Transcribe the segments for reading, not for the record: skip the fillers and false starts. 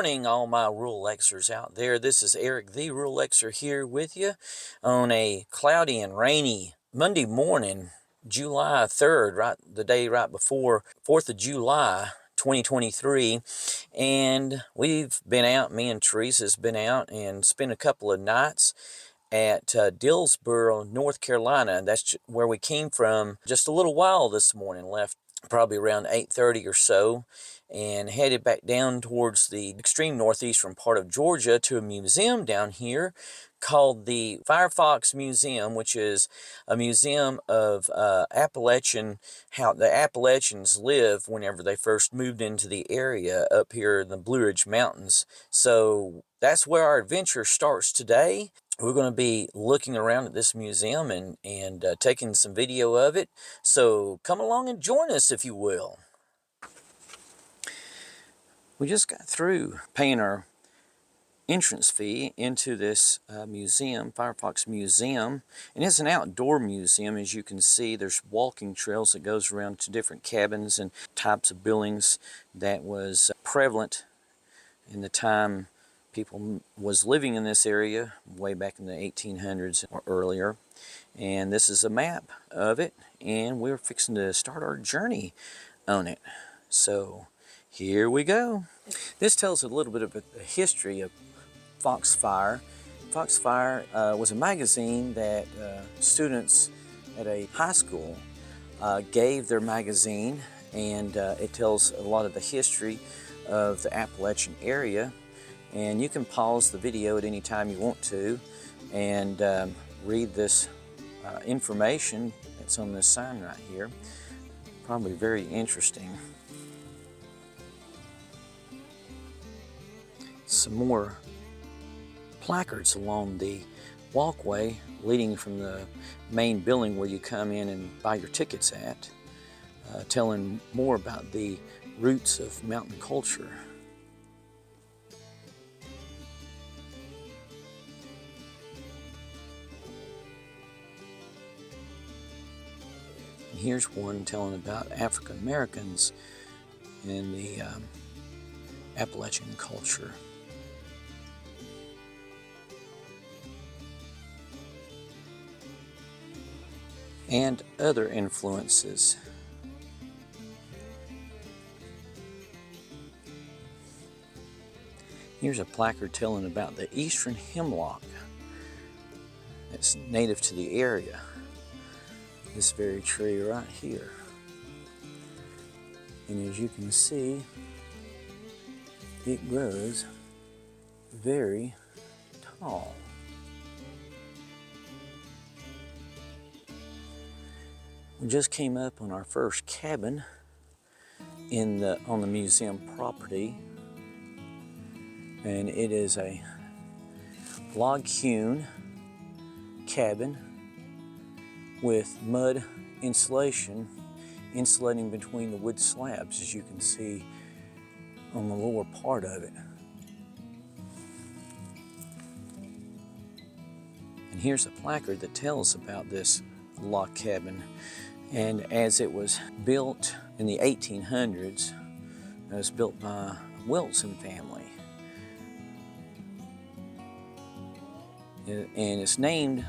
morning, all my rural Xers out there. This is Eric, the rural Xer, here with you on a cloudy and rainy Monday morning, July 3rd, the day right before 4th of July, 2023. And we've been out, me and Teresa's been out and spent a couple of nights at Dillsboro, North Carolina. That's where we came from just a little while this morning, left probably around 8:30 or so, and headed back down towards the extreme northeastern part of Georgia to a museum down here called the Foxfire Museum, which is a museum of Appalachian, how the Appalachians lived whenever they first moved into the area up here in the Blue Ridge Mountains. So that's where our adventure starts today. We're going to be looking around at this museum and taking some video of it. So come along and join us, if you will. We just got through paying our entrance fee into this museum, Firefox Museum. And it's an outdoor museum. As you can see, there's walking trails that goes around to different cabins and types of buildings that was prevalent in the time people was living in this area way back in the 1800s or earlier. And this is a map of it, and we're fixing to start our journey on it. So here we go. This tells a little bit of the history of Foxfire. Foxfire was a magazine that students at a high school gave their magazine, and it tells a lot of the history of the Appalachian area. And you can pause the video at any time you want to and read this information that's on this sign right here. Probably very interesting. Some more placards along the walkway leading from the main building where you come in and buy your tickets at, telling more about the roots of mountain culture. Here's one telling about African Americans in the Appalachian culture. And other influences. Here's a placard telling about the eastern hemlock that's native to the area. This very tree right here. And as you can see, it grows very tall. We just came up on our first cabin on the museum property, and it is a log hewn cabin with mud insulation insulating between the wood slabs, as you can see on the lower part of it. And here's a placard that tells about this log cabin. And as it was built in the 1800s, it was built by a Wilson family. And it's named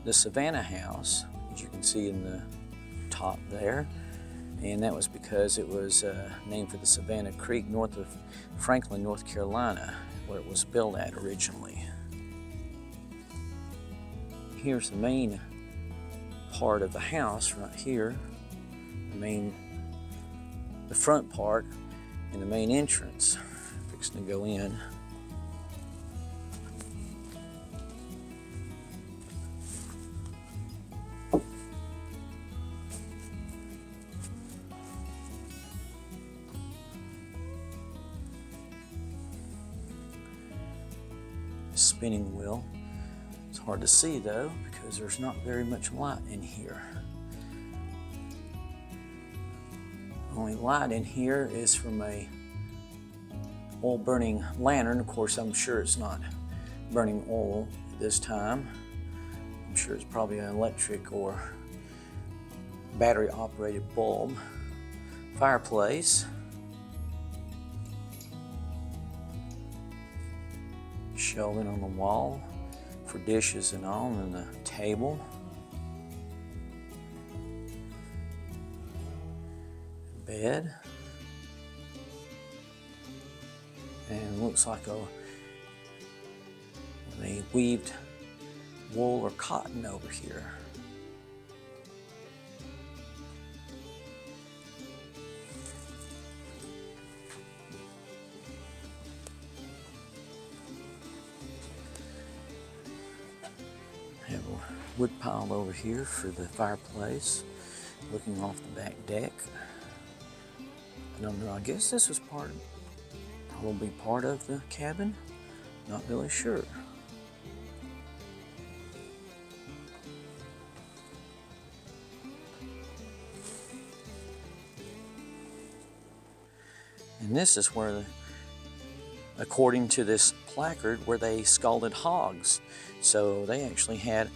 the Savannah House, as you can see in the top there. And that was because it was named for the Savannah Creek north of Franklin, North Carolina, where it was built at originally. Here's the main part of the house right here, the front part and the main entrance. Fixing to go in. Spinning wheel. It's hard to see though because there's not very much light in here. Only light in here is from a oil burning lantern. Of course, I'm sure it's not burning oil at this time. I'm sure it's probably an electric or battery operated bulb. Fireplace. shelving on the wall for dishes and all, and the table. Bed. And looks like they weaved wool or cotton over here. Have a wood pile over here for the fireplace, looking off the back deck. I don't know, I guess this was probably part of the cabin. Not really sure. And this is where, according to this placard, where they scalded hogs. So they actually had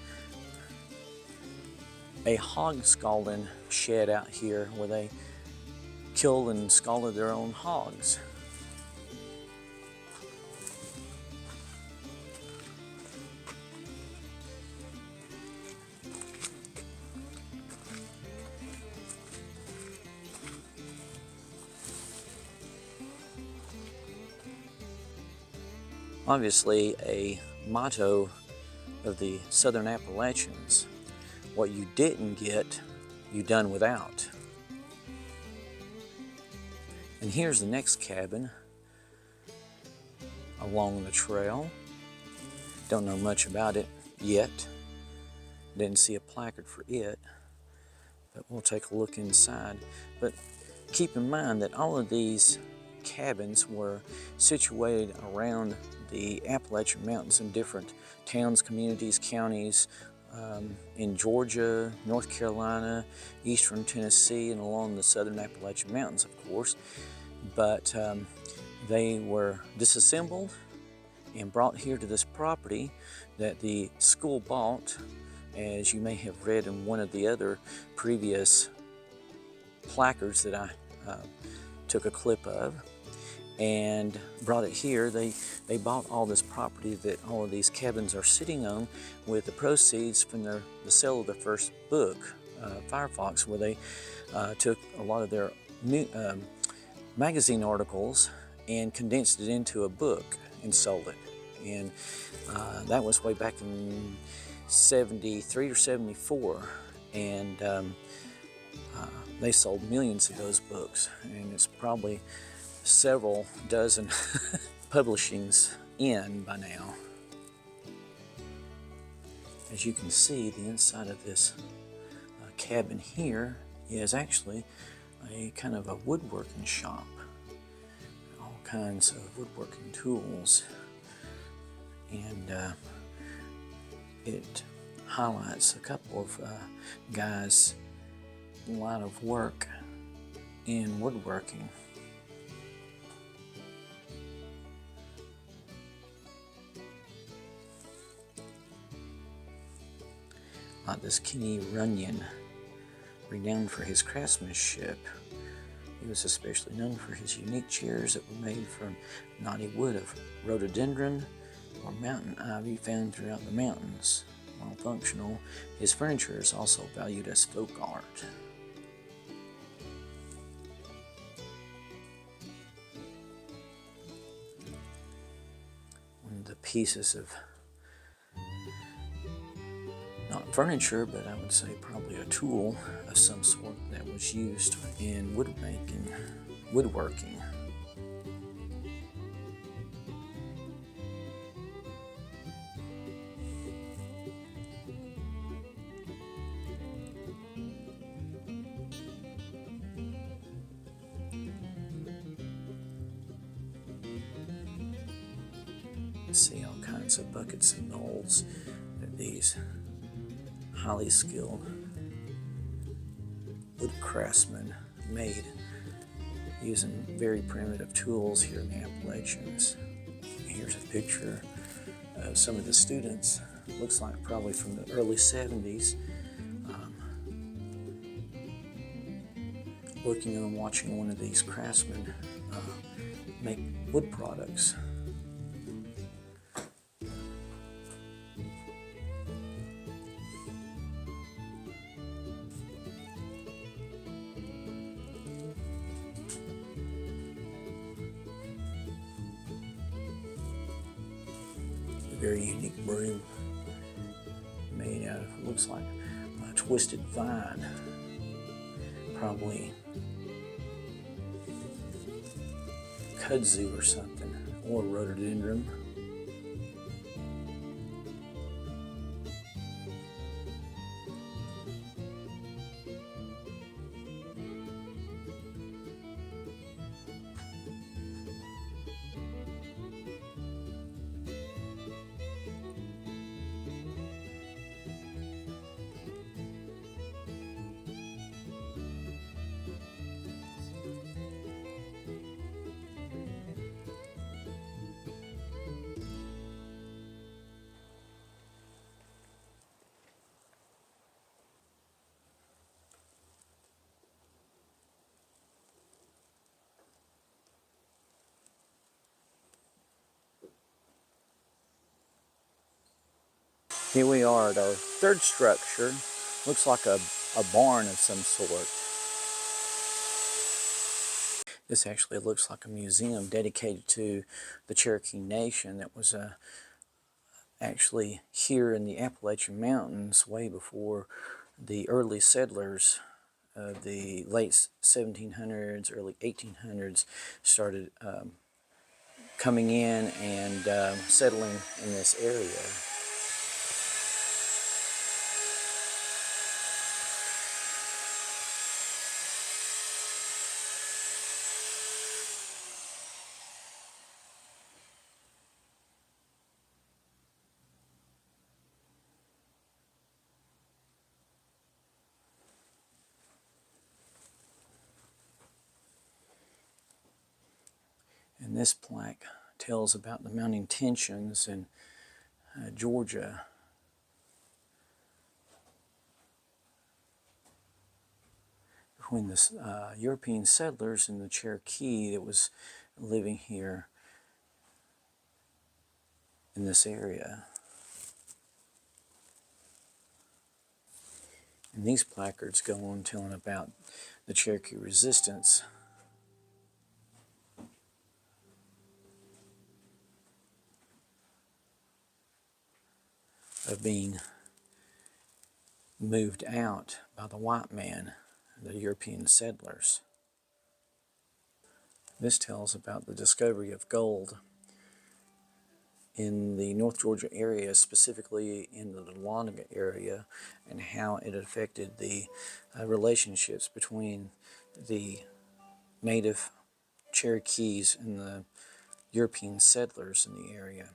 a hog scalding shed out here where they killed and scalded their own hogs. Obviously, a motto of the Southern Appalachians: what you didn't get, you done without. And here's the next cabin along the trail. Don't know much about it yet. Didn't see a placard for it, but we'll take a look inside. But keep in mind that all of these cabins were situated around the Appalachian Mountains in different towns, communities, counties, in Georgia, North Carolina, eastern Tennessee, and along the southern Appalachian Mountains, of course. But they were disassembled and brought here to this property that the school bought, as you may have read in one of the other previous placards that I took a clip of, and brought it here. They bought all this property that all of these cabins are sitting on with the proceeds from the sale of their first book, Firefox, where they took a lot of their new magazine articles and condensed it into a book and sold it. And that was way back in 73 or 74. And they sold millions of those books. And it's probably several dozen publishings in by now. As you can see, the inside of this cabin here is actually a kind of a woodworking shop. All kinds of woodworking tools. And it highlights a couple of guys' line of work in woodworking. Like this Kenny Runyon, renowned for his craftsmanship. He was especially known for his unique chairs that were made from knotty wood of rhododendron or mountain ivy found throughout the mountains. While functional, his furniture is also valued as folk art. One of the pieces of, not furniture, but I would say probably a tool of some sort that was used in woodworking. See all kinds of buckets and molds that these highly skilled wood craftsmen made using very primitive tools here in the Appalachians. Here's a picture of some of the students. Looks like probably from the early 70s. Looking and watching one of these craftsmen make wood products. very unique broom made out of, looks like a twisted vine, probably kudzu or something, or rhododendron. Here we are at our third structure. Looks like a barn of some sort. This actually looks like a museum dedicated to the Cherokee Nation that was actually here in the Appalachian Mountains way before the early settlers of the late 1700s, early 1800s started coming in and settling in this area. And this plaque tells about the mounting tensions in Georgia between the European settlers and the Cherokee that was living here in this area. And these placards go on telling about the Cherokee resistance of being moved out by the white man, the European settlers. This tells about the discovery of gold in the North Georgia area, specifically in the Dahlonega area, and how it affected the relationships between the native Cherokees and the European settlers in the area.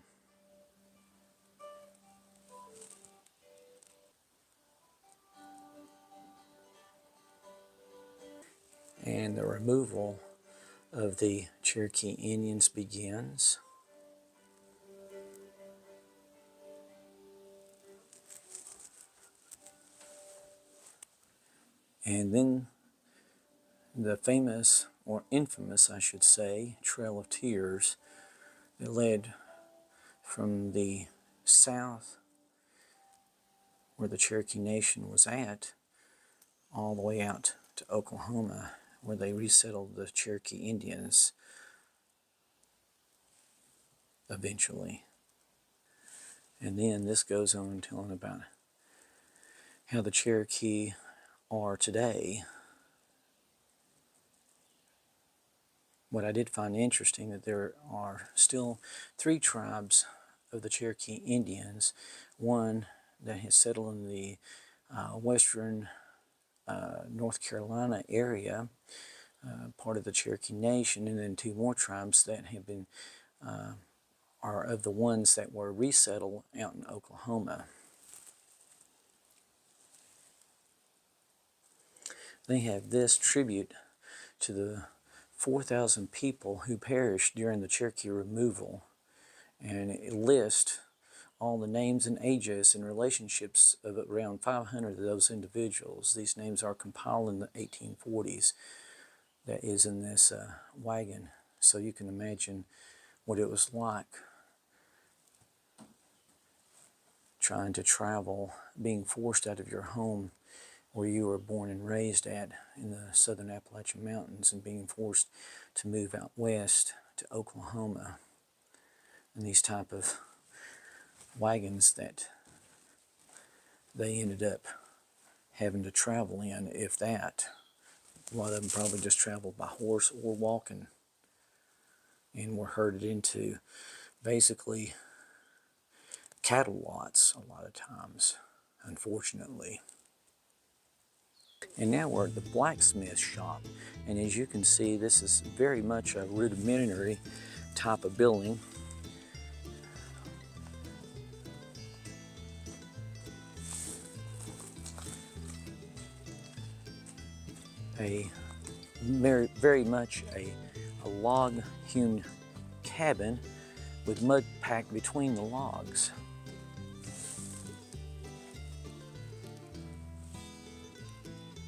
And the removal of the Cherokee Indians begins. And then the famous, or infamous I should say, Trail of Tears that led from the south where the Cherokee Nation was at all the way out to Oklahoma, where they resettled the Cherokee Indians eventually. And then this goes on telling about how the Cherokee are today. What I did find interesting that there are still 3 tribes of the Cherokee Indians, one that has settled in the western North Carolina area, part of the Cherokee Nation, and then 2 more tribes that have been are of the ones that were resettled out in Oklahoma. They have this tribute to the 4,000 people who perished during the Cherokee removal, and it lists all the names and ages and relationships of around 500 of those individuals. These names are compiled in the 1840s. That is in this wagon, so you can imagine what it was like trying to travel, being forced out of your home where you were born and raised at in the southern Appalachian Mountains, and being forced to move out west to Oklahoma in these type of wagons that they ended up having to travel in, if that. A lot of them probably just traveled by horse or walking and were herded into basically cattle lots a lot of times, unfortunately. And now we're at the blacksmith shop, and as you can see, this is very much a rudimentary type of building. Very much a log hewn cabin with mud packed between the logs.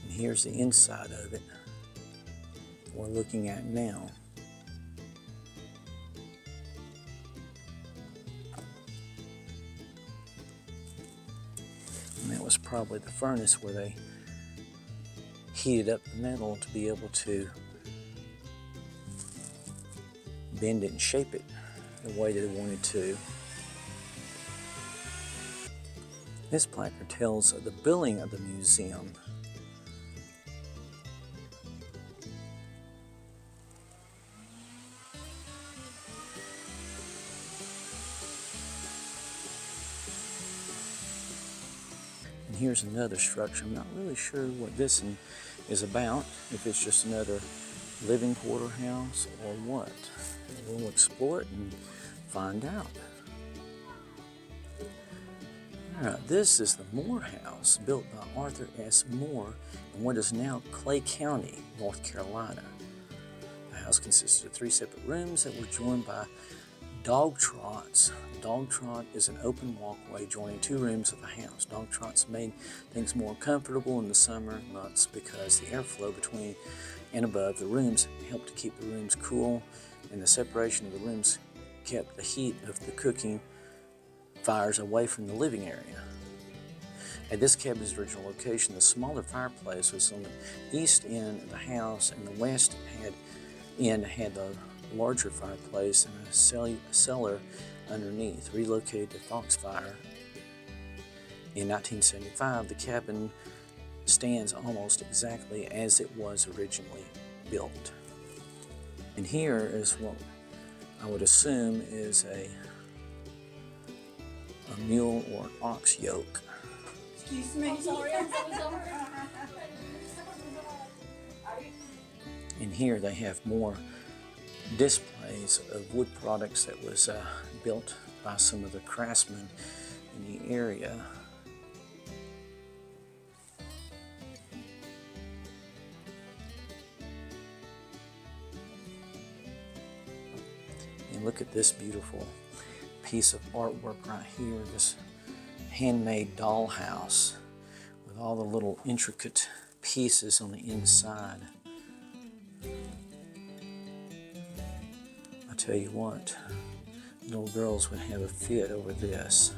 And here's the inside of it we're looking at now. And that was probably the furnace where they heated up the metal to be able to bend it and shape it the way they wanted to. This placard tells of the building of the museum. And here's another structure. I'm not really sure what this is about, if it's just another living quarter house or what. We'll explore it and find out. All right, this is the Moore House, built by Arthur S. Moore in what is now Clay County, North Carolina. The house consisted of 3 separate rooms that were joined by dog trots. Dog trot is an open walkway joining 2 rooms of the house. Dog trots made things more comfortable in the summer months because the airflow between and above the rooms helped to keep the rooms cool, and the separation of the rooms kept the heat of the cooking fires away from the living area. At this cabin's original location, the smaller fireplace was on the east end of the house, and the west end had the larger fireplace and a cellar underneath. Relocated to Foxfire in 1975, the cabin stands almost exactly as it was originally built. And here is what I would assume is a mule or ox yoke. Excuse me. And here they have more displays of wood products that was built by some of the craftsmen in the area. And look at this beautiful piece of artwork right here, this handmade dollhouse with all the little intricate pieces on the inside. I tell you what, little girls would have a fit over this.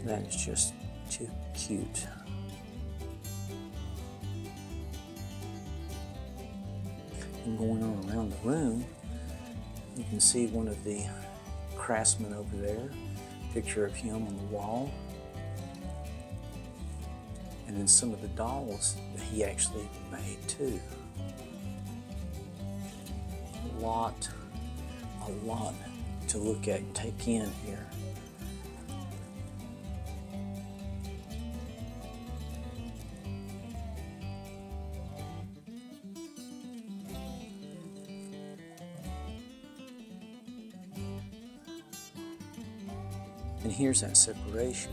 That is just too cute. And going on around the room, you can see one of the craftsmen over there, picture of him on the wall. And then some of the dolls that he actually made too. A lot to look at and take in here. And here's that separation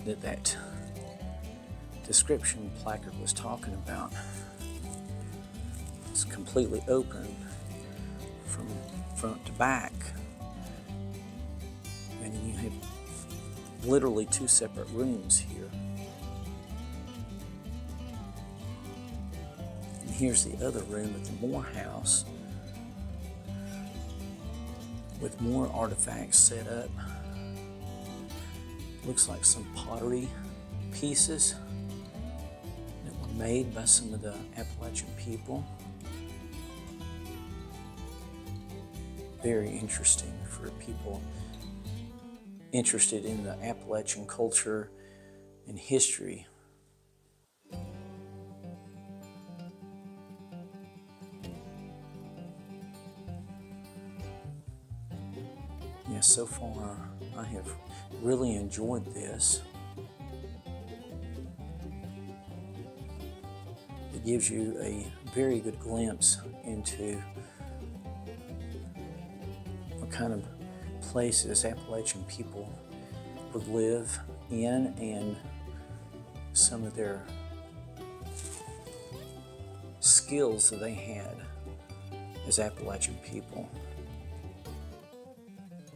that description placard was talking about. It's completely open from front to back. And then you have literally 2 separate rooms here. And here's the other room at the Moore House with more artifacts set up. Looks like some pottery pieces that were made by some of the Appalachian people. Very interesting for people interested in the Appalachian culture and history. Yes, so far I have really enjoyed this. It gives you a very good glimpse into what kind of places Appalachian people would live in and some of their skills that they had as Appalachian people.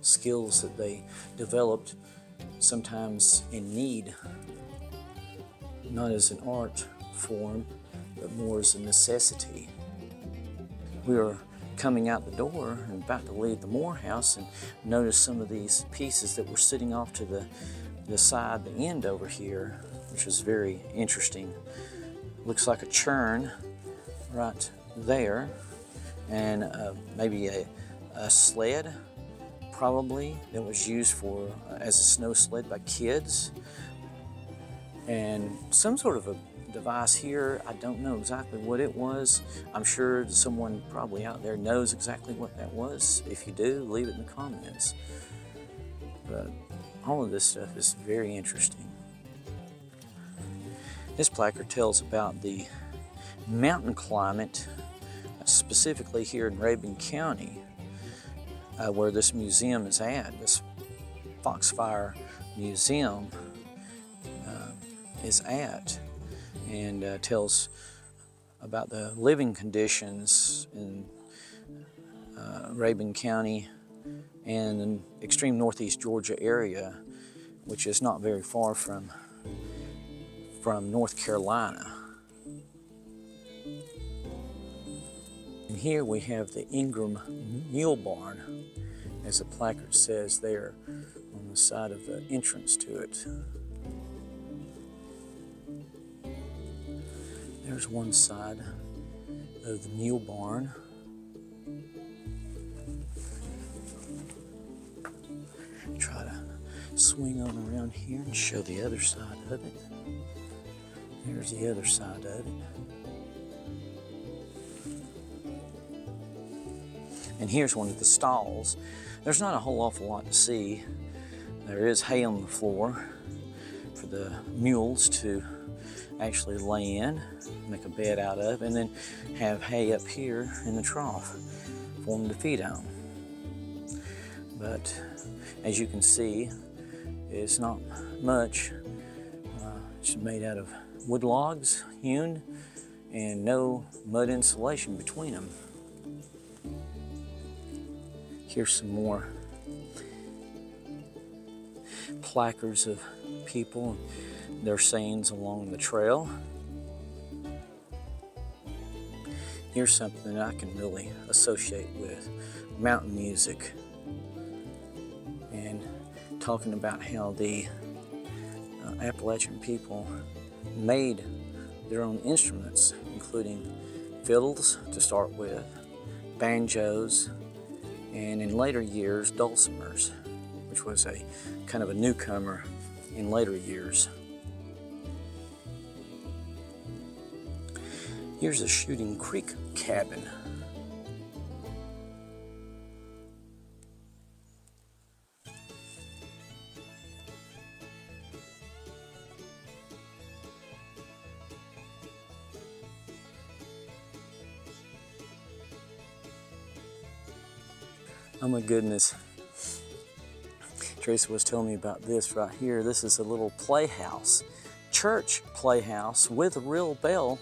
Skills that they developed sometimes in need, not as an art form, but more as a necessity. We were coming out the door and about to leave the Moore house and noticed some of these pieces that were sitting off to the side, the end over here, which was very interesting. Looks like a churn right there, and maybe a sled, probably, that was used for as a snow sled by kids, and some sort of a device here. I don't know exactly what it was. I'm sure someone probably out there knows exactly what that was. If you do, leave it in the comments. But all of this stuff is very interesting. This placard tells about the mountain climate, specifically here in Rabun County, where this museum is at. This Foxfire Museum is at, and tells about the living conditions in Rabun County and the extreme northeast Georgia area, which is not very far from North Carolina. And here we have the Ingram mule barn, as the placard says there on the side of the entrance to it. There's one side of the mule barn. Try to swing on around here and show the other side of it. There's the other side of it. And here's one of the stalls. There's not a whole awful lot to see. There is hay on the floor for the mules to actually lay in, make a bed out of, and then have hay up here in the trough for them to feed on. But as you can see, it's not much. It's made out of wood logs, hewn, and no mud insulation between them. Here's some more placards of people, their sayings along the trail. Here's something that I can really associate with mountain music, and talking about how the Appalachian people made their own instruments, including fiddles to start with, banjos, and in later years, dulcimers, which was a kind of a newcomer in later years. Here's a Shooting Creek cabin. Oh my goodness. Teresa was telling me about this right here. This is a little playhouse, church playhouse with a real bell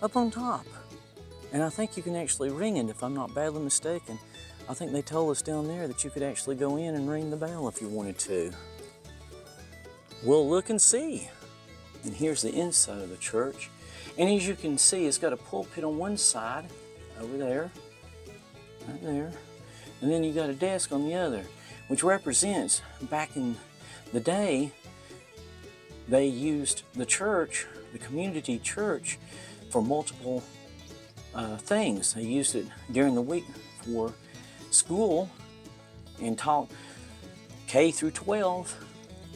up on top. And I think you can actually ring it if I'm not badly mistaken. I think they told us down there that you could actually go in and ring the bell if you wanted to. We'll look and see. And here's the inside of the church. And as you can see, it's got a pulpit on one side, over there, right there. And then you got a desk on the other, which represents back in the day, they used the church the community church for multiple things. They used it during the week for school and taught K through 12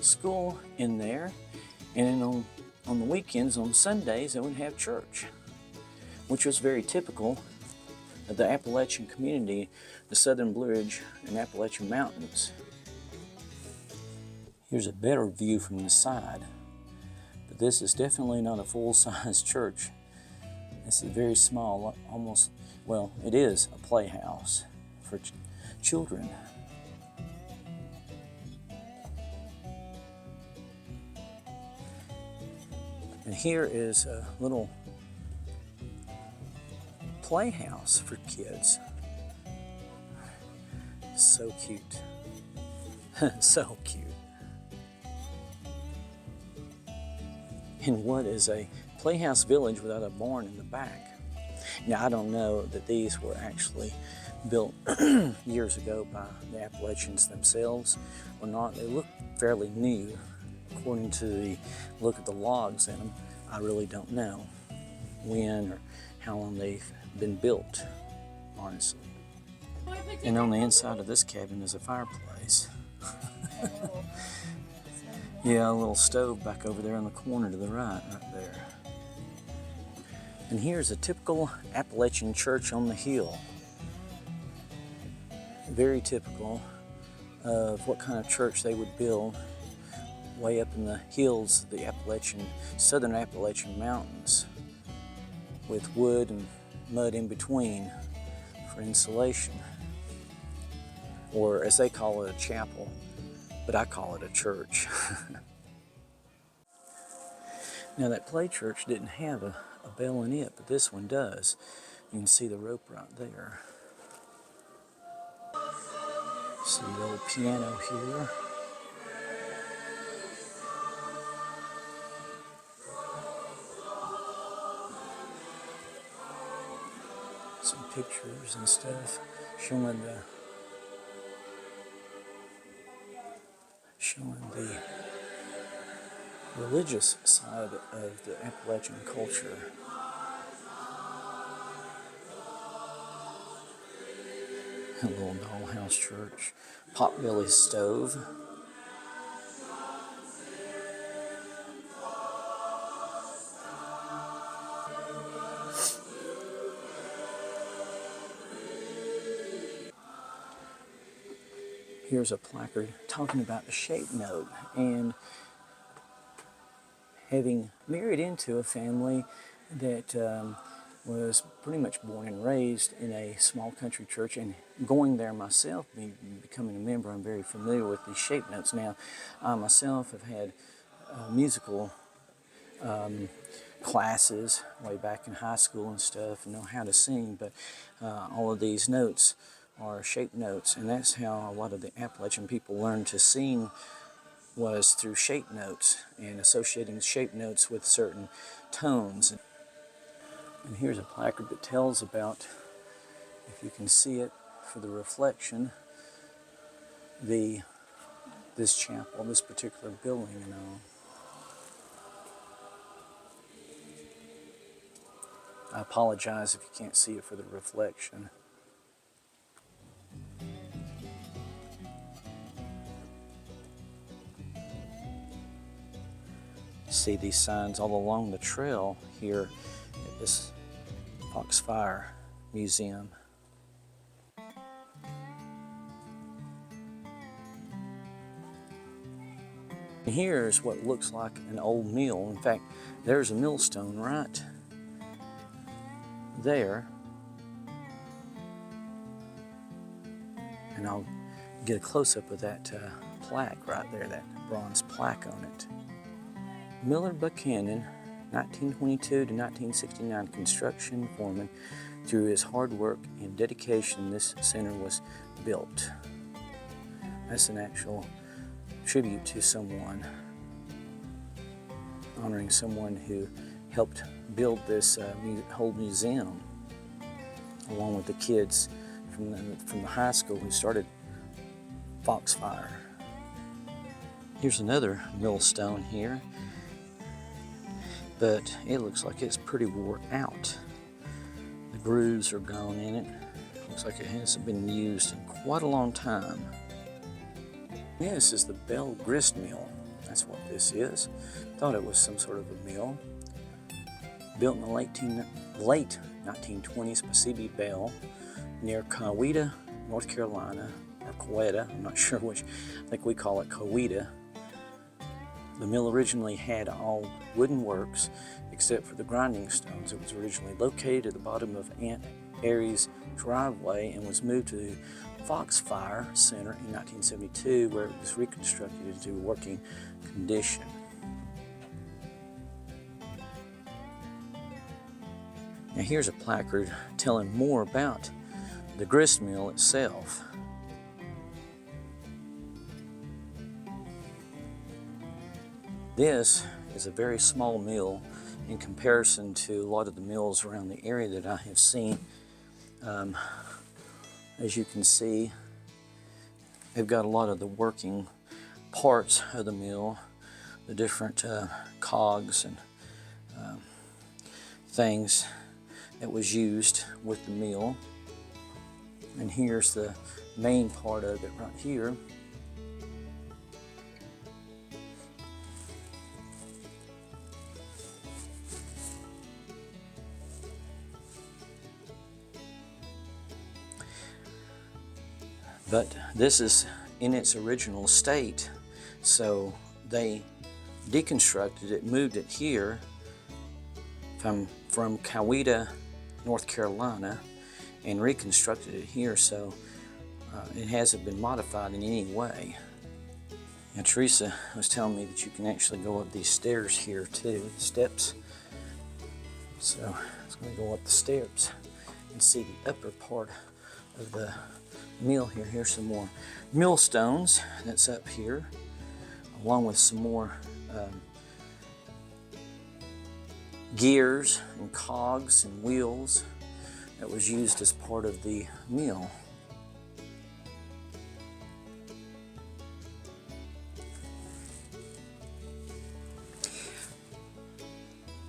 school in there. And then on the weekends, on Sundays, they would have church, which was very typical of the Appalachian community, the Southern Blue Ridge and Appalachian Mountains. Here's a better view from the side, but this is definitely not a full-size church. This is very small, almost, well, it is a playhouse for children. And here is a little playhouse for kids. So cute. So cute. In what is a playhouse village without a barn in the back. Now, I don't know that these were actually built years ago by the Appalachians themselves or not. They look fairly new. According to the look of the logs in them, I really don't know when or how long they've been built, honestly. And on the inside of this cabin is a fireplace. Yeah, a little stove back over there in the corner to the right there. And here's a typical Appalachian church on the hill. Very typical of what kind of church they would build way up in the hills of the southern Appalachian Mountains, with wood and mud in between for insulation. Or as they call it, a chapel, but I call it a church. Now, that play church didn't have a bell in it, but this one does. You can see the rope right there. See the old piano here. Some pictures and stuff showing the religious side of the Appalachian culture. A little dollhouse church, potbelly stove. Here's a placard talking about the shape note, and having married into a family that was pretty much born and raised in a small country church, and going there myself, becoming a member, I'm very familiar with these shape notes. Now, I myself have had musical classes way back in high school and stuff, and know how to sing, but all of these notes are shape notes, and that's how a lot of the Appalachian people learned to sing, was through shape notes and associating shape notes with certain tones. And here's a placard that tells about, if you can see it for the reflection, this chapel, this particular building and all. I apologize if you can't see it for the reflection. See these signs all along the trail here at this Foxfire Museum. And here's what looks like an old mill. In fact, there's a millstone right there. And I'll get a close-up of that plaque right there, that bronze plaque on it. Millard Buchanan, 1922 to 1969, construction foreman. Through his hard work and dedication, this center was built. That's an actual tribute to someone, honoring someone who helped build this whole museum, along with the kids from the high school who started Foxfire. Here's another millstone here. but it looks like it's pretty wore out. The grooves are gone in it. Looks like it hasn't been used in quite a long time. This is the Bell Grist Mill. That's what this is. Thought it was some sort of a mill. Built in the late 1920s by C.B. Bell near Coweta, North Carolina, or Coweta, I'm not sure which, I think we call it Coweta. The mill originally had all wooden works except for the grinding stones. It was originally located at the bottom of Aunt Aries' driveway and was moved to Foxfire Center in 1972, where it was reconstructed into working condition. Now here's a placard telling more about the grist mill itself. This is a very small mill in comparison to a lot of the mills around the area that I have seen. As you can see, they've got a lot of the working parts of the mill, the different cogs and things that was used with the mill. And here's the main part of it right here. But this is in its original state, so they deconstructed it, moved it here from Coweta, North Carolina, and reconstructed it here, so it hasn't been modified in any way. Now Teresa was telling me that you can actually go up these stairs here too, the steps. So I was going to go up the steps and see the upper part of the mill here. Here's some more millstones that's up here, along with some more gears and cogs and wheels that was used as part of the mill.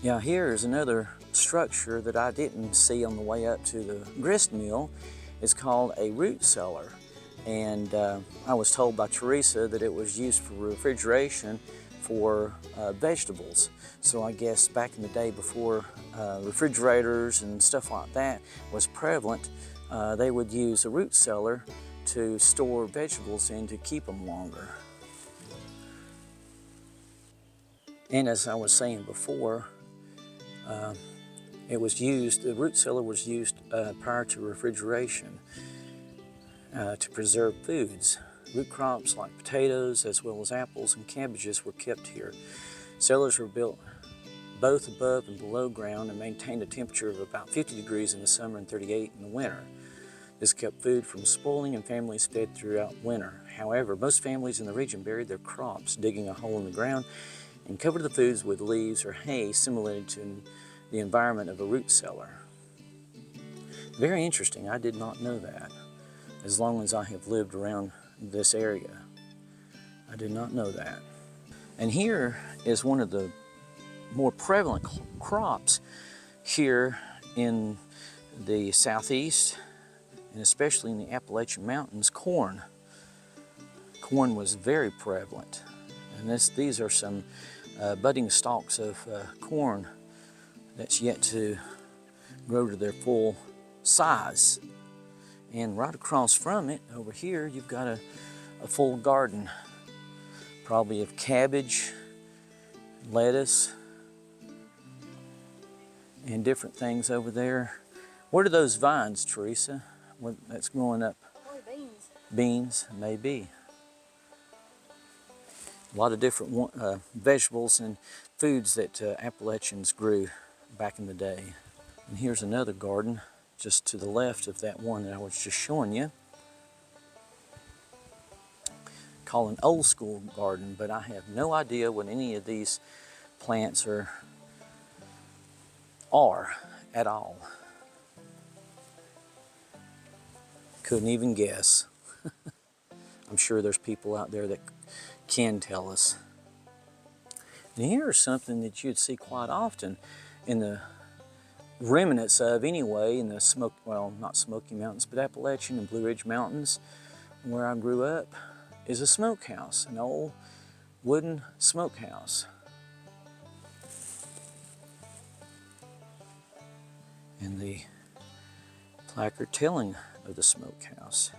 Now here's another structure that I didn't see on the way up to the grist mill. It's called a root cellar, and I was told by Teresa that it was used for refrigeration for vegetables. So I guess back in the day, before refrigerators and stuff like that was prevalent, they would use a root cellar to store vegetables in to keep them longer. And as I was saying before, the root cellar was used prior to refrigeration to preserve foods. Root crops like potatoes as well as apples and cabbages were kept here. Cellars were built both above and below ground and maintained a temperature of about 50 degrees in the summer and 38 in the winter. This kept food from spoiling and families fed throughout winter. However, most families in the region buried their crops, digging a hole in the ground, and covered the foods with leaves or hay simulated to the environment of a root cellar. Very interesting. I did not know that. As long as I have lived around this area, I did not know that. And here is one of the more prevalent crops here in the southeast, and especially in the Appalachian Mountains, corn. Corn was very prevalent. And these are some budding stalks of corn that's yet to grow to their full size. And right across from it, over here, you've got a full garden, probably of cabbage, lettuce, and different things over there. What are those vines, Teresa? That's growing up? Probably beans. Beans, maybe. A lot of different vegetables and foods that Appalachians grew back in the day. And here's another garden just to the left of that one that I was just showing you. Called an old school garden, but I have no idea what any of these plants are at all. Couldn't even guess. I'm sure there's people out there that can tell us. And here's something that you'd see quite often in the remnants of, anyway, in the not Smoky Mountains, but Appalachian and Blue Ridge Mountains, where I grew up, is a smokehouse, an old wooden smokehouse. And the placard telling of the smokehouse.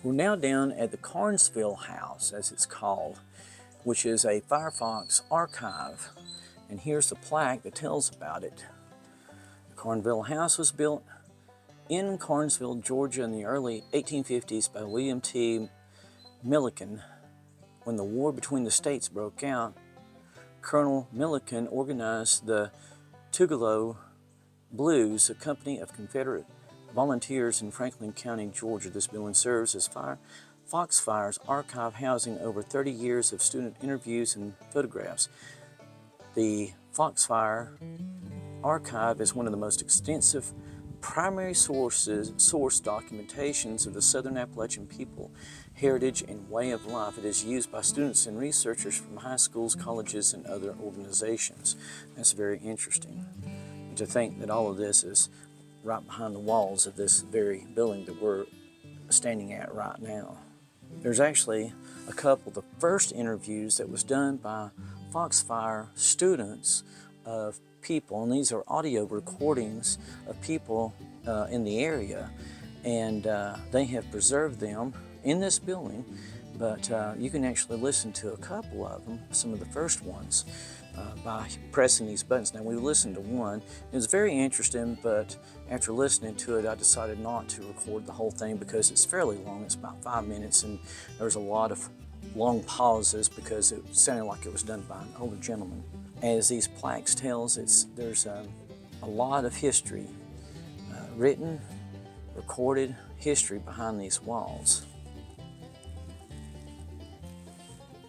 We're now down at the Carnesville House, as it's called, which is a Firefox archive. And here's the plaque that tells about it. The Carnesville House was built in Carnesville, Georgia in the early 1850s by William T. Milliken. When the war between the states broke out, Colonel Milliken organized the Tugelo Blues, a company of Confederate volunteers in Franklin County, Georgia. This building serves as Foxfire's archive, housing over 30 years of student interviews and photographs. The Foxfire archive is one of the most extensive primary source documentations of the Southern Appalachian people, heritage, and way of life. It is used by students and researchers from high schools, colleges, and other organizations. That's very interesting. And to think that all of this is right behind the walls of this very building that we're standing at right now. There's actually a couple of the first interviews that was done by Foxfire students of people, and these are audio recordings of people in the area, and they have preserved them in this building, but you can actually listen to a couple of them, some of the first ones, by pressing these buttons. Now, we listened to one. It was very interesting, but after listening to it, I decided not to record the whole thing because it's fairly long. It's about 5 minutes, and there's a lot of long pauses because it sounded like it was done by an older gentleman. As these plaques tells, there's a lot of history, written, recorded history behind these walls.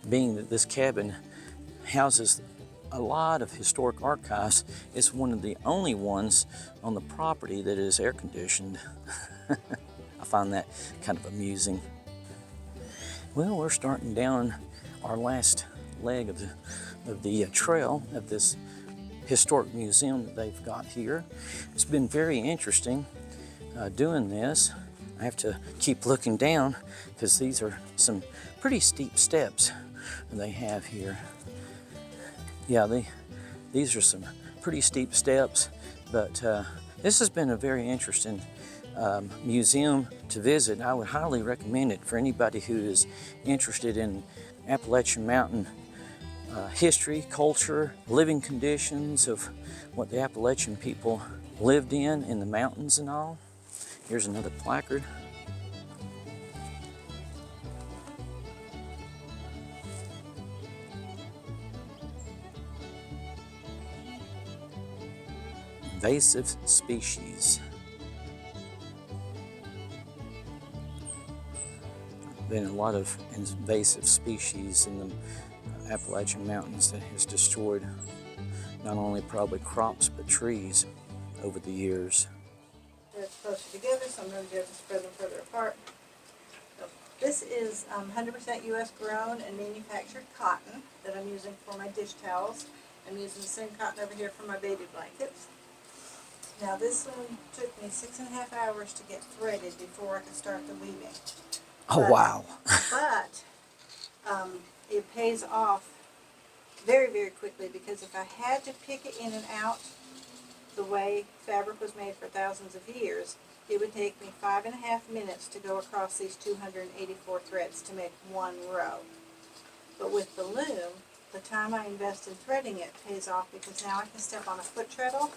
Being that this cabin houses a lot of historic archives, it's one of the only ones on the property that is air conditioned. I find that kind of amusing. Well, we're starting down our last leg of the trail of this historic museum that they've got here. It's been very interesting doing this. I have to keep looking down because these are some pretty steep steps they have here. Yeah, these are some pretty steep steps, but this has been a very interesting museum to visit. I would highly recommend it for anybody who is interested in Appalachian Mountain history, culture, living conditions of what the Appalachian people lived in the mountains and all. Here's another placard. Invasive species. Been a lot of invasive species in the Appalachian Mountains that has destroyed not only probably crops but trees over the years. They're closer together, sometimes you have to spread them further apart. So this is 100% U.S. grown and manufactured cotton that I'm using for my dish towels. I'm using the same cotton over here for my baby blankets. Now this one took me 6.5 hours to get threaded before I could start the weaving. Oh, wow. But it pays off very, very quickly, because if I had to pick it in and out the way fabric was made for thousands of years, it would take me 5.5 minutes to go across these 284 threads to make one row. But with the loom, the time I invest in threading it pays off, because now I can step on a foot treadle.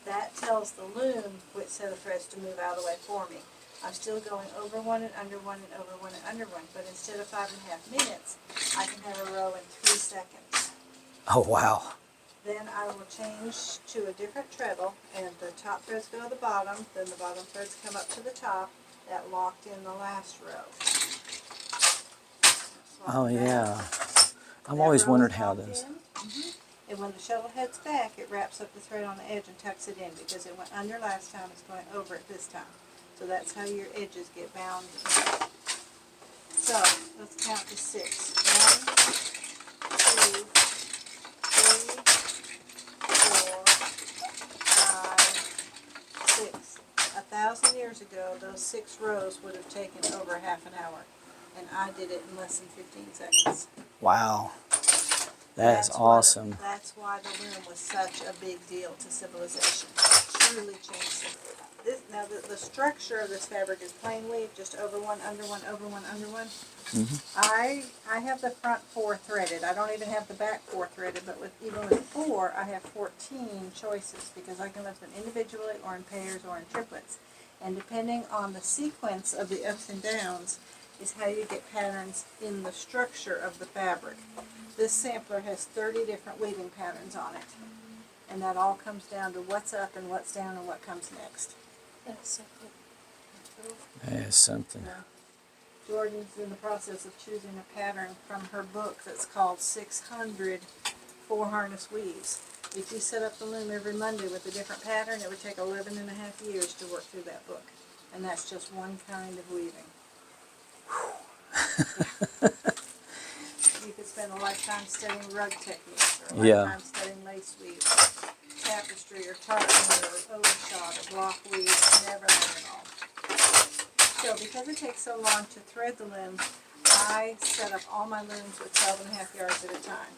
That tells the loom which set of threads to move out of the way for me. I'm still going over one and under one and over one and under one, but instead of 5.5 minutes, I can have a row in 3 seconds. Oh, wow. Then I will change to a different treadle, and the top threads go to the bottom, then the bottom threads come up to the top. That locked in the last row. Oh, yeah. I've always wondered how this. And when the shovel heads back, it wraps up the thread on the edge and tucks it in, because it went under last time, it's going over it this time. So that's how your edges get bound. So let's count to 6. 1, 2, 3, 4, 5, 6. 1,000 years ago, those 6 rows would have taken over half an hour, and I did it in less than 15 seconds. Wow. That's awesome. That's why the loom was such a big deal to civilization. It truly changed it. Now the structure of this fabric is plain weave, just over one, under one, over one, under one. I have the front 4 threaded. I don't even have the back 4 threaded, but even with 4, I have 14 choices because I can lift them individually or in pairs or in triplets. And depending on the sequence of the ups and downs is how you get patterns in the structure of the fabric. This sampler has 30 different weaving patterns on it. And that all comes down to what's up and what's down and what comes next. That's so cool. That is something. Jordan's in the process of choosing a pattern from her book that's called 600 4-harness weaves. If you set up the loom every Monday with a different pattern, it would take 11 and a half years to work through that book. And that's just one kind of weaving. You could spend a lifetime studying rug techniques, or a lifetime studying lace weaves, tapestry, or tartan, or overshot, or block weave, never learn it all. So because it takes so long to thread the loom, I set up all my looms with 12.5 yards at a time.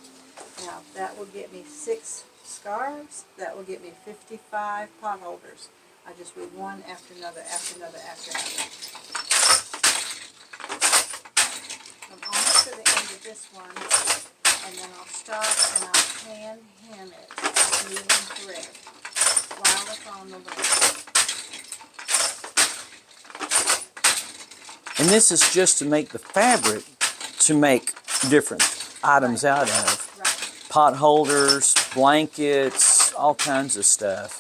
Now that will get me 6 scarves, that will get me 55 pot holders. I just weave one after another, after another, after another. I'm almost to the end of this one, and then I'll stop and I'll hand hem it with needle and thread while it's on the loom. And this is just to make the fabric to make different items out of. Right. Pot holders, blankets, all kinds of stuff.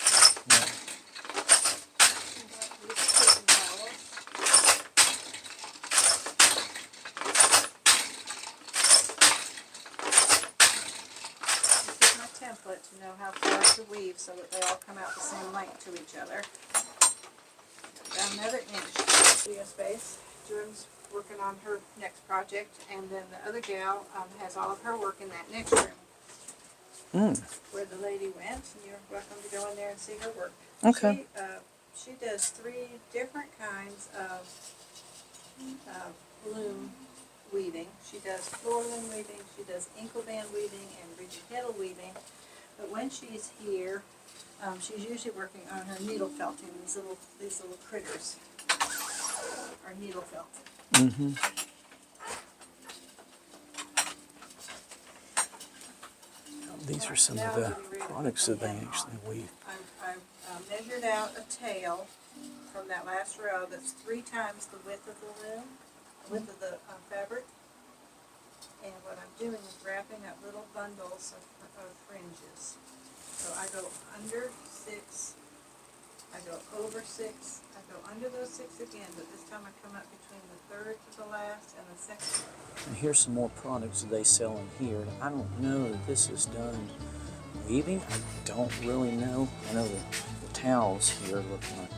This is my template to know how far to weave so that they all come out the same length to each other. About another inch studio space. Jordan's working on her next project, and then the other gal has all of her work in that next room where the lady went, and you're welcome to go in there and see her work. Okay. She does 3 different kinds of loom weaving. She does floor loom weaving, she does ankle band weaving, and rigid kettle weaving. But when she's here, she's usually working on her needle felting, these little critters. Or needle felting. These are some of the products that they actually weave. I've measured out a tail from that last row that's 3 times the width of the loom, the width of the fabric. And what I'm doing is wrapping up little bundles of fringes. So I go under 6, I go over 6, I go under those 6 again, but this time I come up between the 3rd to the last and the 2nd row. And here's some more products that they sell in here. I don't know that this is done weaving. I don't really know. I know the towels here look like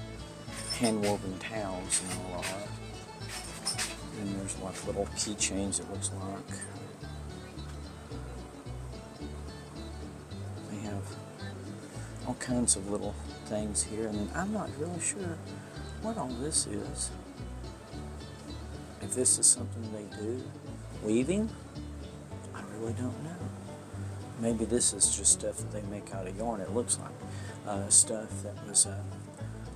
hand-woven towels and all are. And there's like little keychains, it looks like. They have all kinds of little things here, and then I'm not really sure what all this is. If this is something they do, weaving, I really don't know. Maybe this is just stuff that they make out of yarn. It looks like stuff that was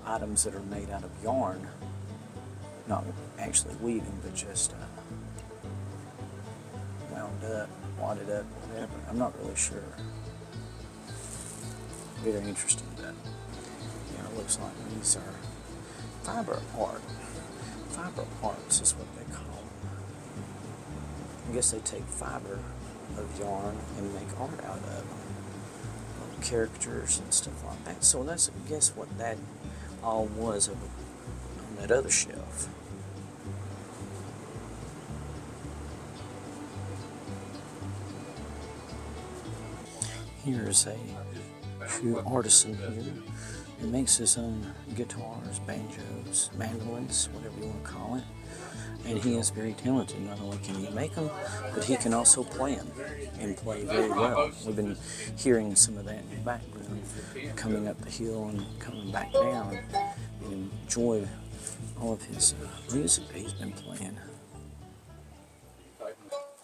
items that are made out of yarn, not actually weaving, but just wound up, wadded up, whatever. I'm not really sure. Very interesting, but yeah, it looks like these are fiber art. Fiber arts is what they call them. I guess they take fiber of yarn and make art out of them. Little characters and stuff like that. So that's, I guess, what that all was on that other shelf. Here's a shoe artisan here. He makes his own guitars, banjos, mandolins, whatever you want to call it. And he is very talented. Not only can he make them, but he can also play them and play very well. We've been hearing some of that in the background, coming up the hill and coming back down, and enjoy all of his music that he's been playing.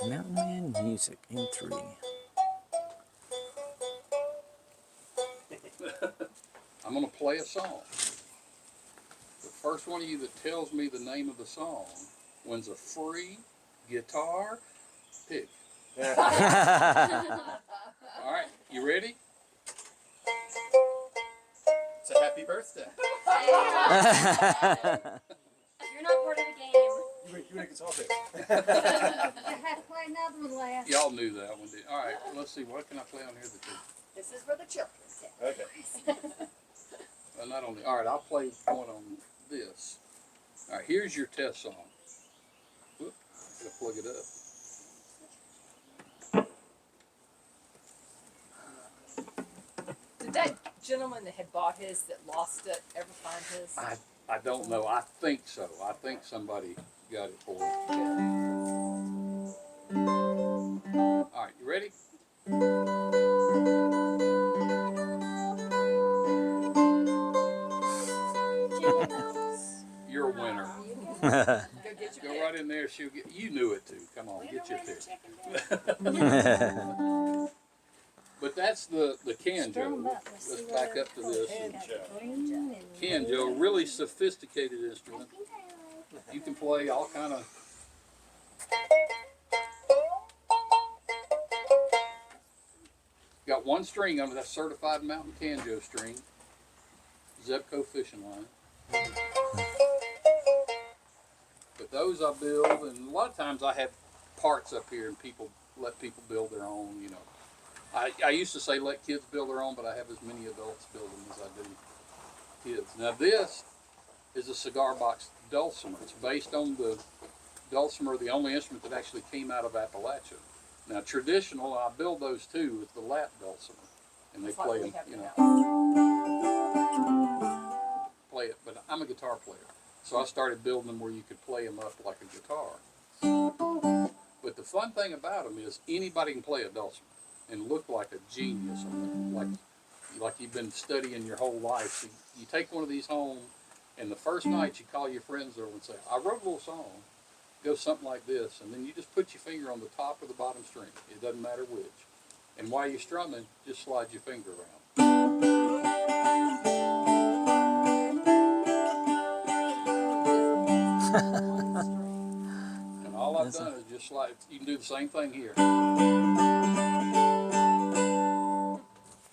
Mountain Man Music in 3. I'm going to play a song. The first one of you that tells me the name of the song wins a free guitar pick. All right, you ready? It's a happy birthday. You're not part of the game. You make it all pick. You had to play another one last. Y'all knew that one, did? All right, let's see. What can I play on here that This is for the children. Okay. not only? All right, I'll play one on this. All right, here's your test song. Whoop, gotta plug it up. Did that gentleman that had bought his that lost it ever find his? I don't know. I think so. I think somebody got it for him. All right, you ready? You're a winner. Go get your Go right in there. She'll get. You knew it too. Come on, get your pick. But that's the canjo. Let's back up to this. Canjo, really sophisticated instrument. You can play all kind of. Got one string under that certified mountain canjo string. Zebco fishing line. But those I build, and a lot of times I have parts up here, and let people build their own. You know, I used to say let kids build their own, but I have as many adults build them as I do kids. Now this is a cigar box dulcimer. It's based on the dulcimer, the only instrument that actually came out of Appalachia. Now traditional, I build those too, is the lap dulcimer, and they play them, you know, play it. But I'm a guitar player, so I started building them where you could play them up like a guitar. But the fun thing about them is anybody can play a dulcimer and look like a genius on them, like you've been studying your whole life. So you take one of these home, and the first night you call your friends over and say, I wrote a little song. It goes something like this, and then you just put your finger on the top or the bottom string. It doesn't matter which. And while you're strumming, just slide your finger around. And all I've done is just slide. You can do the same thing here.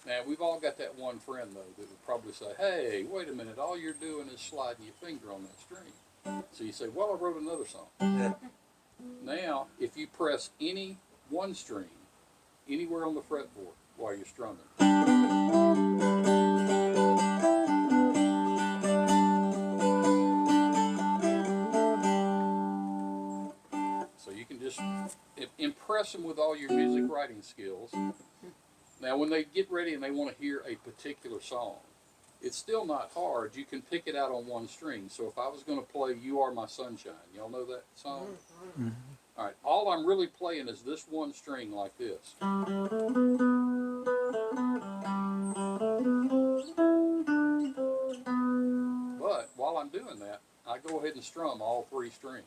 Now, we've all got that one friend, though, that would probably say, hey, wait a minute, all you're doing is sliding your finger on that string. So you say, well, I wrote another song. Now, if you press any one string anywhere on the fretboard while you're strumming, so you can just impress them with all your music writing skills. Now, when they get ready and they want to hear a particular song, it's still not hard. You can pick it out on one string. So if I was going to play You Are My Sunshine, y'all know that song? Mm-hmm. All right, all I'm really playing is this one string like this. But while I'm doing that, I go ahead and strum all three strings.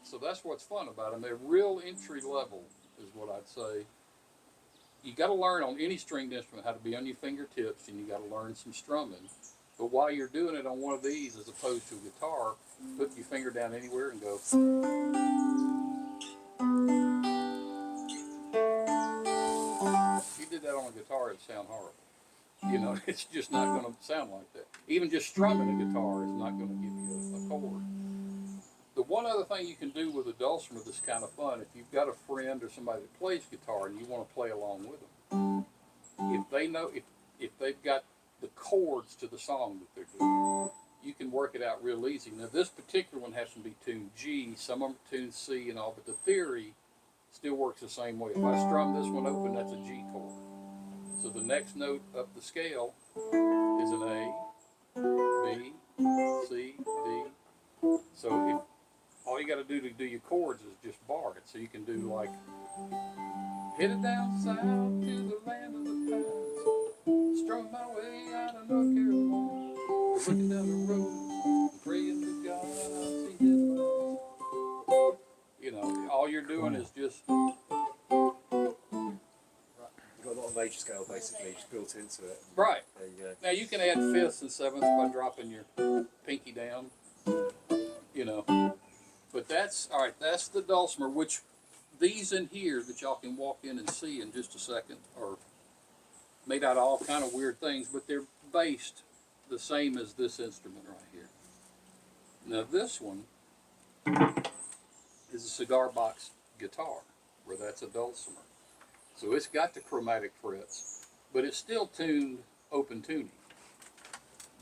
So that's what's fun about them. They're real entry level, is what I'd say. You got to learn on any stringed instrument how to be on your fingertips, and you got to learn some strumming. But while you're doing it on one of these, as opposed to a guitar, put your finger down anywhere and go. If you did that on a guitar, it'd sound horrible. You know, it's just not going to sound like that. Even just strumming a guitar is not going to give you a chord. The one other thing you can do with a dulcimer that's kind of fun, if you've got a friend or somebody that plays guitar and you want to play along with them, if they know, if they've got the chords to the song that they're doing, you can work it out real easy. Now this particular one has to be tuned G, some of them are tuned C and all, but the theory still works the same way. If I strum this one open, that's a G chord. So the next note up the scale is an A, B, C, D. So if all you got to do your chords is just bar it. So you can do like, headed down south to the land of the pines, strung my way out of North Carolina, looking down the road, praying to God I'll see headlights. You know, all you're doing is just. You've got a lot of major scale basically just built into it. Right. There you go. Now you can add fifths and sevenths by dropping your pinky down, you know. But that's, all right, that's the dulcimer, which these in here that y'all can walk in and see in just a second are made out of all kind of weird things, but they're based the same as this instrument right here. Now this one is a cigar box guitar, where that's a dulcimer. So it's got the chromatic frets, but it's still tuned open tuning.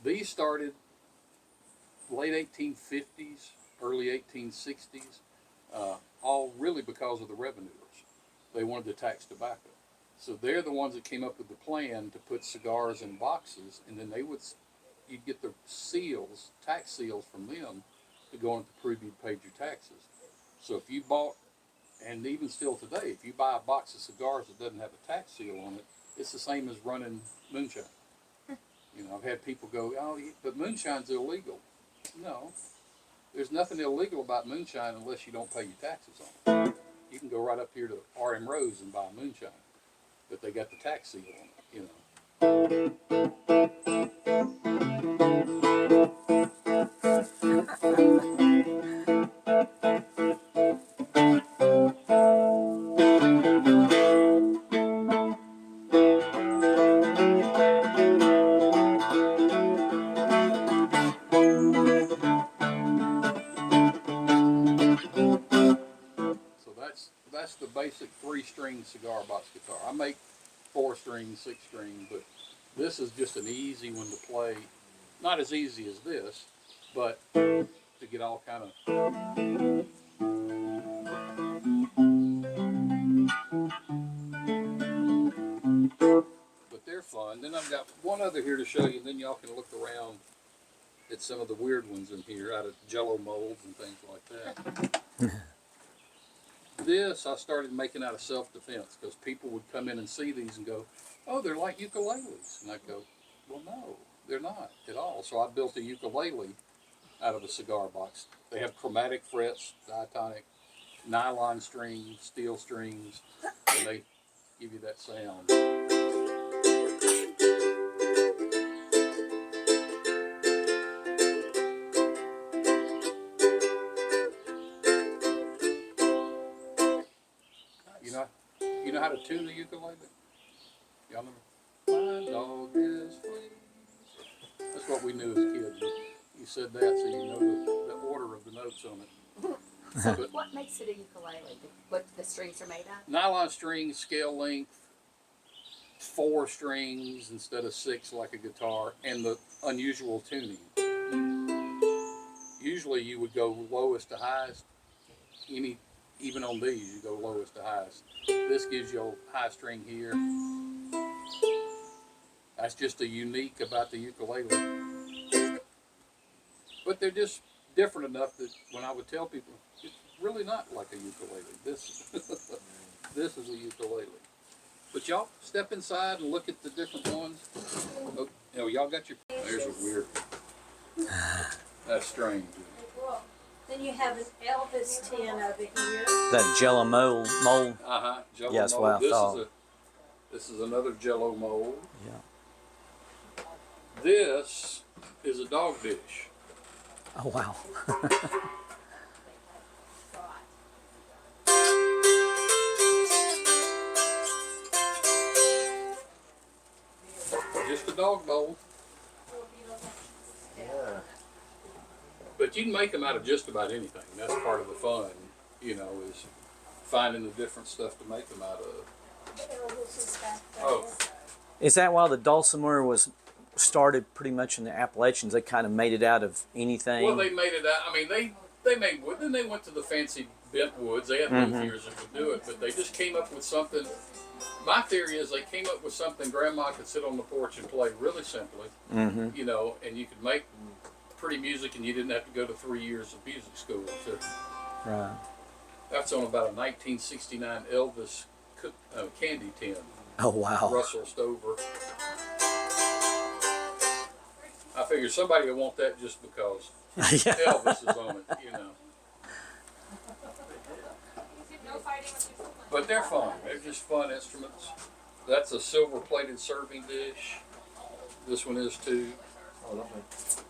These started late 1850s, early 1860s, all really because of the revenuers. They wanted to tax tobacco. So they're the ones that came up with the plan to put cigars in boxes, and then you'd get the seals, tax seals from them to go on to prove you paid your taxes. So if you bought, and even still today, if you buy a box of cigars that doesn't have a tax seal on it, it's the same as running moonshine. You know, I've had people go, oh, but moonshine's illegal. No, there's nothing illegal about moonshine unless you don't pay your taxes on it. You can go right up here to R.M. Rose and buy moonshine, but they got the tax seal on it, you know. So that's the basic 3-string cigar box guitar. I make 4-string, 6-string, but this is just an easy one to play. Not as easy as this, but to get all kind of. But they're fun. Then I've got one other here to show you, and then y'all can look around at some of the weird ones in here out of jello molds and things like that. This I started making out of self-defense because people would come in and see these and go, oh, they're like ukuleles. And I'd go, well, no, they're not at all. So I built a ukulele out of a cigar box. They have chromatic frets, diatonic, nylon strings, steel strings, and they give you that sound. You know how to tune the ukulele? Y'all remember? My dog is free. That's what we knew as kids. You said that so you know the order of the notes on it. But What makes it a ukulele? What the strings are made of? nylon strings, scale length, 4 strings instead of 6 like a guitar, and the unusual tuning. Usually you would go lowest to highest. Even on these, you go lowest to highest. This gives you a high string here. That's just a unique about the ukulele. But they're just different enough that when I would tell people, it's really not like a ukulele. This is a ukulele. But y'all step inside and look at the different ones. Oh, y'all got your. There's a weird. That's strange. Then you have an Elvis tin over here. That jello mold. Jello Yeah, that's mold. what I thought. This is another Jello mold. Yeah. This is a dog dish. Oh, wow. Just a dog bowl. Yeah. But you can make them out of just about anything. That's part of the fun, you know, is finding the different stuff to make them out of. Oh, Is that why the dulcimer was started pretty much in the Appalachians? They kind of made it out of anything. well, they made it out. I mean, they made wood. Then they went to the fancy bent woods. They had luthiers that would do it, but they just came up with something My theory is they came up with something Grandma could sit on the porch and play really simply, you know, and you could make pretty music and you didn't have to go to 3 years of music school. Right. That's on about a 1969 Elvis candy tin. Oh, wow. Russell Stover. I figure somebody will want that just because Yeah. Elvis is on it, you know. But they're fun. They're just fun instruments. That's a silver-plated serving dish. This one is too. Oh, lovely. It's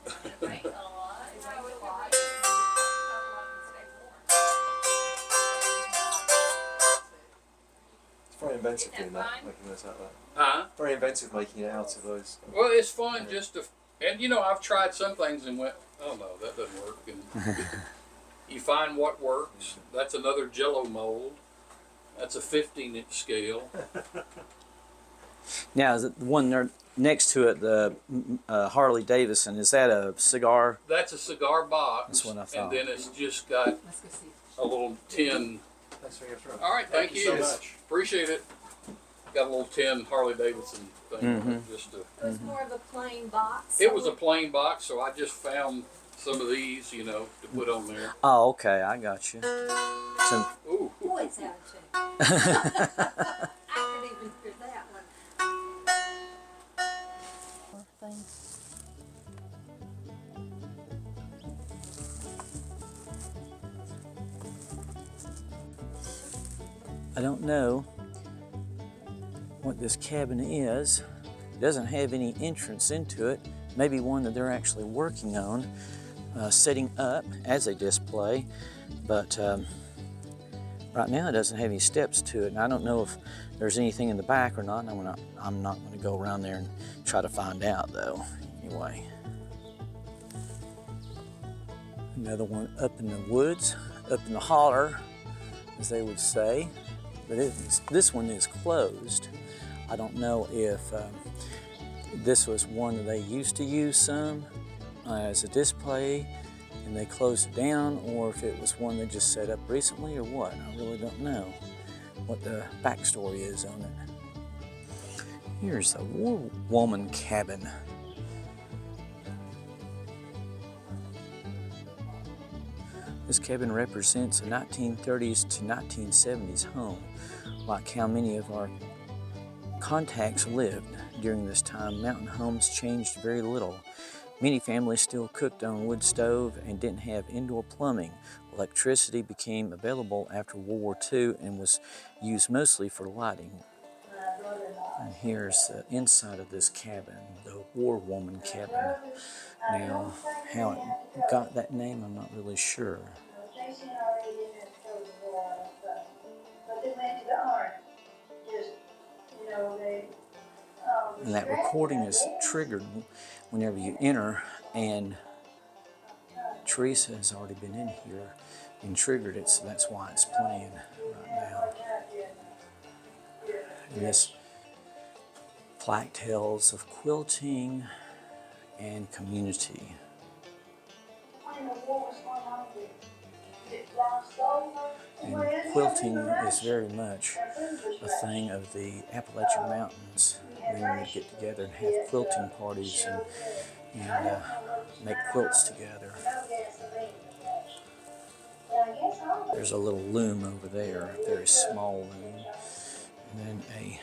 very inventive doing that, making those out of that. Huh? Very inventive making it out of those. Well, it's fun just to, and you know, I've tried some things and went, oh no, that doesn't work. And you find what works. That's another Jello mold. That's a 15-inch scale. Now, is it the one there next to it, the Harley Davidson, is that a cigar? That's a cigar box. That's what I thought. And then it's just got Let's go see. a little tin. Thanks for your throw. All right, thank you so Cheers. much. Appreciate it. Got a little tin Harley Davidson thing. Just to, It was more of a plain box. it was a plain box, so I just found some of these, you know, to put on there. Oh, okay, I got you. So, Ooh. Boy, it's out of tune. I could even hear that one. I don't know what this cabin is. It doesn't have any entrance into it. Maybe one that they're actually working on, setting up as a display. But right now it doesn't have any steps to it. And I don't know if there's anything in the back or not. And I'm not going to go around there and try to find out though. Anyway. Another one up in the woods, up in the holler, as they would say. But this one is closed. I don't know if this was one that they used to use some as a display and they closed it down, or if it was one they just set up recently or what. I really don't know what the backstory is on it. Here's a Warwoman cabin. This cabin represents a 1930s to 1970s home, like how many of our contacts lived during this time. Mountain homes changed very little. Many families still cooked on wood stove and didn't have indoor plumbing. Electricity became available after World War II and was used mostly for lighting. And here's the inside of this cabin, the Warwoman cabin. Now, how it got that name, I'm not really sure. And that recording is triggered whenever you enter, and Teresa has already been in here and triggered it, so that's why it's playing right now. And this plaque tells of quilting and community. And quilting is very much a thing of the Appalachian Mountains. We would get together and have quilting parties and make quilts together. There's a little loom over there, a very small loom, and then a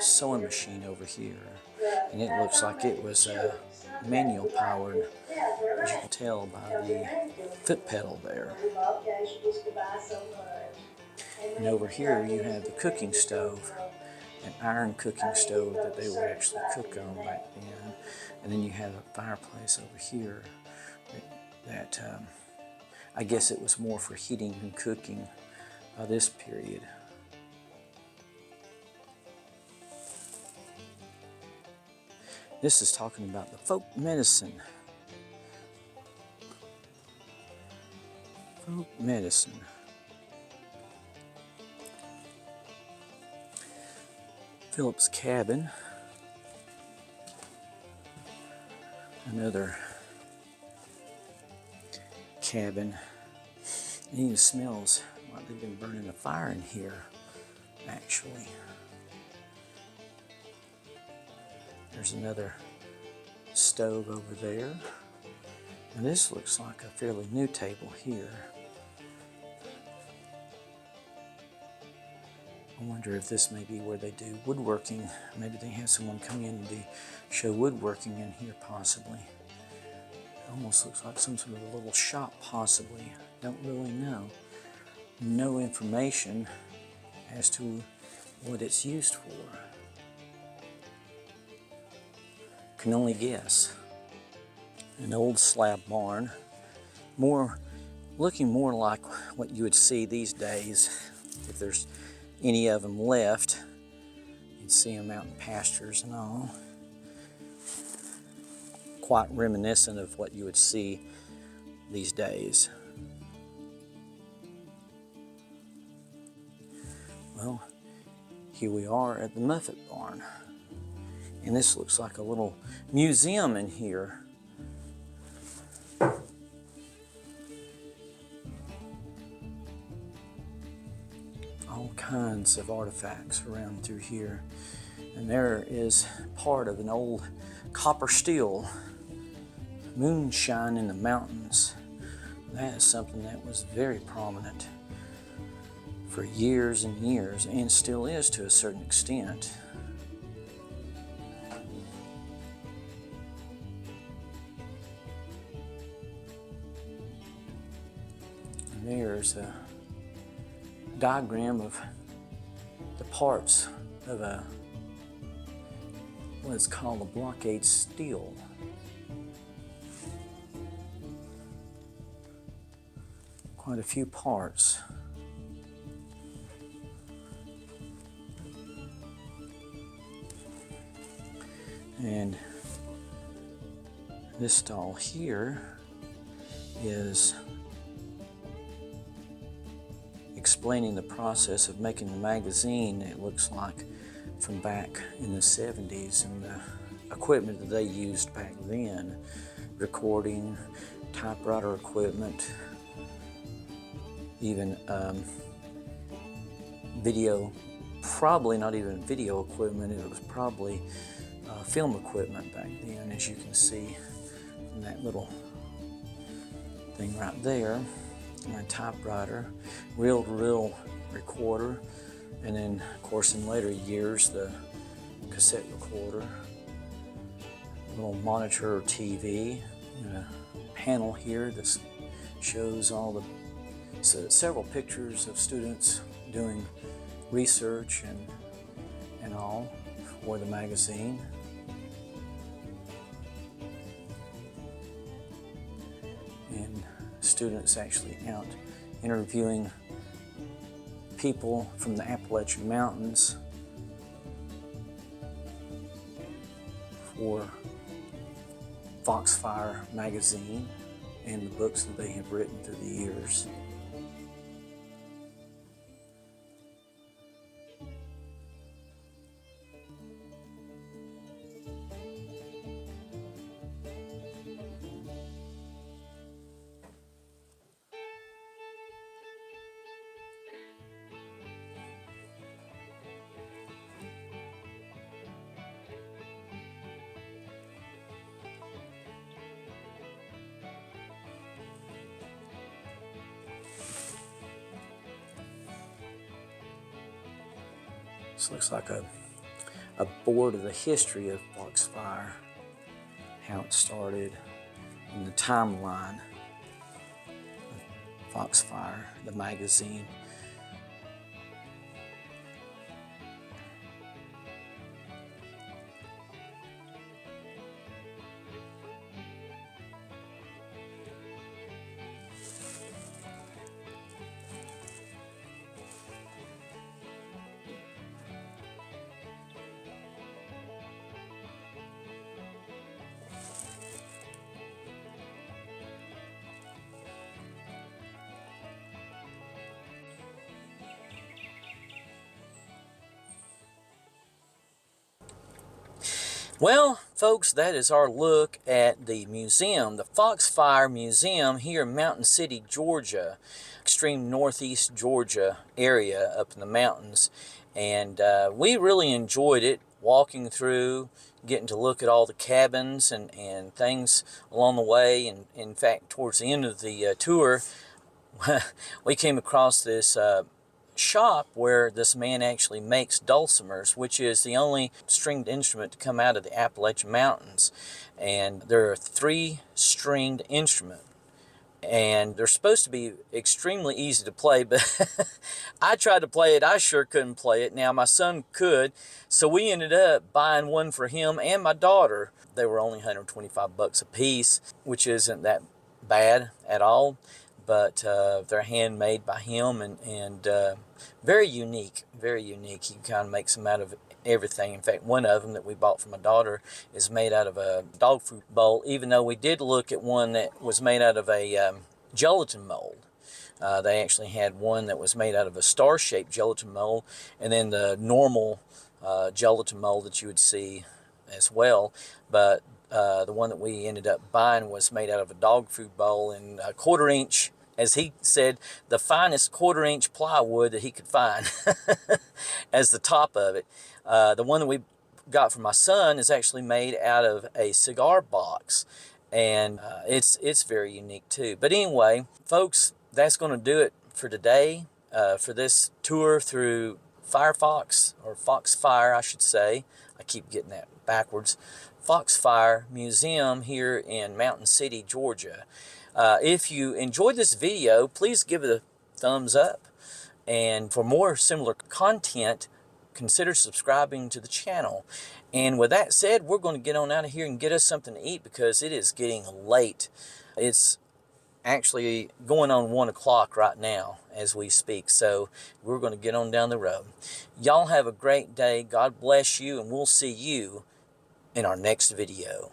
sewing machine over here. And it looks like it was manual powered, as you can tell by the foot pedal there. And over here you have the cooking stove, an iron cooking stove that they would actually cook on back then. And then you have a fireplace over here that I guess it was more for heating and cooking by this period. This is talking about the folk medicine. Folk medicine. Philip's cabin. Another cabin. It even smells like they've been burning a fire in here, actually. There's another stove over there. And this looks like a fairly new table here. I wonder if this may be where they do woodworking. Maybe they have someone come in and show woodworking in here, possibly. It almost looks like some sort of a little shop, possibly. Don't really know. No information as to what it's used for. Can only guess. An old slab barn, looking more like what you would see these days, if there's any of them left. You'd see them out in pastures and all. Quite reminiscent of what you would see these days. Well, here we are at the Muffet Barn. And this looks like a little museum in here. All kinds of artifacts around through here. And there is part of an old copper steel moonshine in the mountains. That is something that was very prominent for years and years, and still is to a certain extent. And there's a diagram of the parts of what is called a blockade steel. Quite a few parts. And this stall here is explaining the process of making the magazine, it looks like, from back in the 70s, and the equipment that they used back then. Recording, typewriter equipment, even video, probably not even video equipment, it was probably film equipment back then, as you can see from that little thing right there. My typewriter, reel-to-reel recorder, and then, of course, in later years, the cassette recorder, little monitor TV, and a panel here that shows all several pictures of students doing research and all for the magazine. And students actually out interviewing people from the Appalachian Mountains for Foxfire magazine and the books that they have written through the years. This looks like a board of the history of Foxfire, how it started, and the timeline of Foxfire, the magazine. Well, Folks, that is our look at the museum, the Foxfire Museum here in Mountain City, Georgia, extreme northeast Georgia area up in the mountains. And we really enjoyed it, walking through, getting to look at all the cabins and things along the way. And in fact, towards the end of the tour, we came across this shop where this man actually makes dulcimers, which is the only stringed instrument to come out of the Appalachian Mountains. And they're a 3-stringed instrument. And they're supposed to be extremely easy to play, but I tried to play it. I sure couldn't play it. Now, my son could, so we ended up buying one for him and my daughter. They were only 125 bucks a piece, which isn't that bad at all. But they're handmade by him and very unique, very unique. He kind of makes them out of everything. In fact, one of them that we bought for my daughter is made out of a dog food bowl, even though we did look at one that was made out of a gelatin mold. They actually had one that was made out of a star-shaped gelatin mold, and then the normal gelatin mold that you would see as well. But the one that we ended up buying was made out of a dog food bowl and a 1/4 inch, as he said, the finest 1/4 inch plywood that he could find as the top of it. The one that we got for my son is actually made out of a cigar box, and it's very unique too. But anyway, folks, that's going to do it for today, for this tour through Firefox, or Foxfire, I should say. I keep getting that backwards. Foxfire Museum here in Mountain City, Georgia. If you enjoyed this video, please give it a thumbs up. And for more similar content, consider subscribing to the channel. And with that said, we're going to get on out of here and get us something to eat because it is getting late. It's actually going on 1 o'clock right now as we speak. So we're going to get on down the road. Y'all have a great day. God bless you, and we'll see you in our next video.